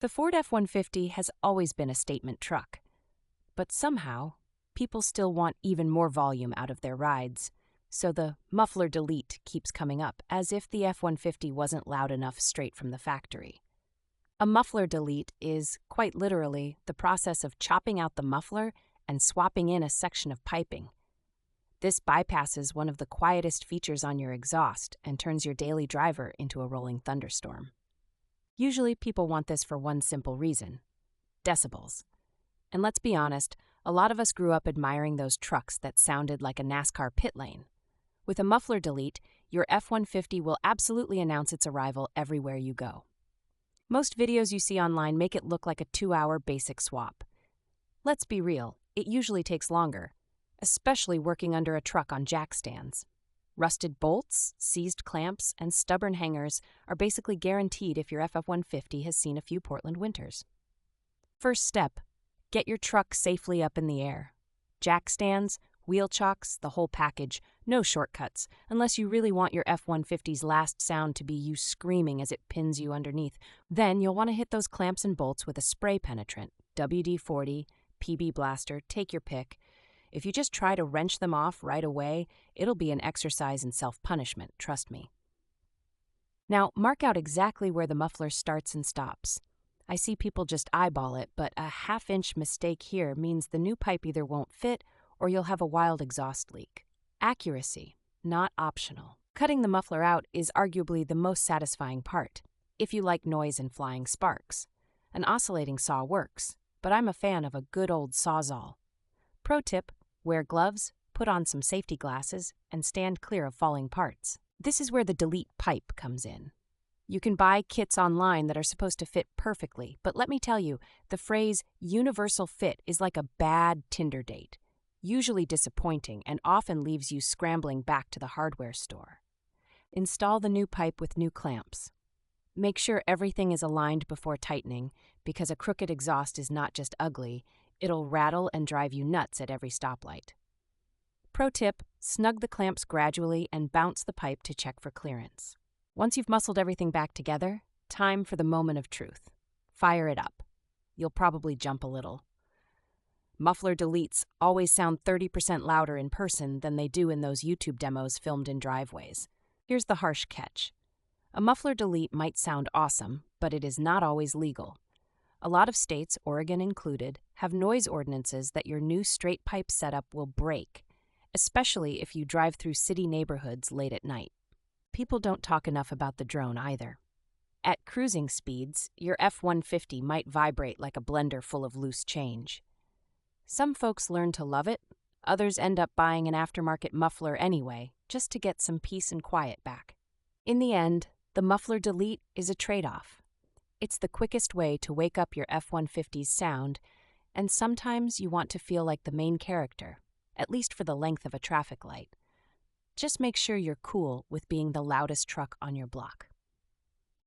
The Ford F-150 has always been a statement truck, but somehow, people still want even more volume out of their rides, so the muffler delete keeps coming up, as if the F-150 wasn't loud enough straight from the factory. A muffler delete is, quite literally, the process of chopping out the muffler and swapping in a section of piping. This bypasses one of the quietest features on your exhaust and turns your daily driver into a rolling thunderstorm. Usually, people want this for one simple reason: decibels. And let's be honest, a lot of us grew up admiring those trucks that sounded like a NASCAR pit lane. With a muffler delete, your F-150 will absolutely announce its arrival everywhere you go. Most videos you see online make it look like a 2-hour basic swap. Let's be real, it usually takes longer, especially working under a truck on jack stands. Rusted bolts, seized clamps, and stubborn hangers are basically guaranteed if your F-150 has seen a few Portland winters. First step, get your truck safely up in the air. Jack stands, wheel chocks, the whole package, no shortcuts, unless you really want your F-150's last sound to be you screaming as it pins you underneath. Then you'll want to hit those clamps and bolts with a spray penetrant, WD-40, PB Blaster, take your pick. If you just try to wrench them off right away, it'll be an exercise in self-punishment, trust me. Now, mark out exactly where the muffler starts and stops. I see people just eyeball it, but a half-inch mistake here means the new pipe either won't fit or you'll have a wild exhaust leak. Accuracy, not optional. Cutting the muffler out is arguably the most satisfying part, if you like noise and flying sparks. An oscillating saw works, but I'm a fan of a good old sawzall. Pro tip: wear gloves, put on some safety glasses, and stand clear of falling parts. This is where the delete pipe comes in. You can buy kits online that are supposed to fit perfectly, but let me tell you, the phrase universal fit is like a bad Tinder date, usually disappointing and often leaves you scrambling back to the hardware store. Install the new pipe with new clamps. Make sure everything is aligned before tightening, because a crooked exhaust is not just ugly, it'll rattle and drive you nuts at every stoplight. Pro tip: snug the clamps gradually and bounce the pipe to check for clearance. Once you've muscled everything back together, time for the moment of truth. Fire it up. You'll probably jump a little. Muffler deletes always sound 30% louder in person than they do in those YouTube demos filmed in driveways. Here's the harsh catch. A muffler delete might sound awesome, but it is not always legal. A lot of states, Oregon included, have noise ordinances that your new straight pipe setup will break, especially if you drive through city neighborhoods late at night. People don't talk enough about the drone either. At cruising speeds, your F-150 might vibrate like a blender full of loose change. Some folks learn to love it, others end up buying an aftermarket muffler anyway, just to get some peace and quiet back. In the end, the muffler delete is a trade-off. It's the quickest way to wake up your F-150's sound, and sometimes you want to feel like the main character, at least for the length of a traffic light. Just make sure you're cool with being the loudest truck on your block.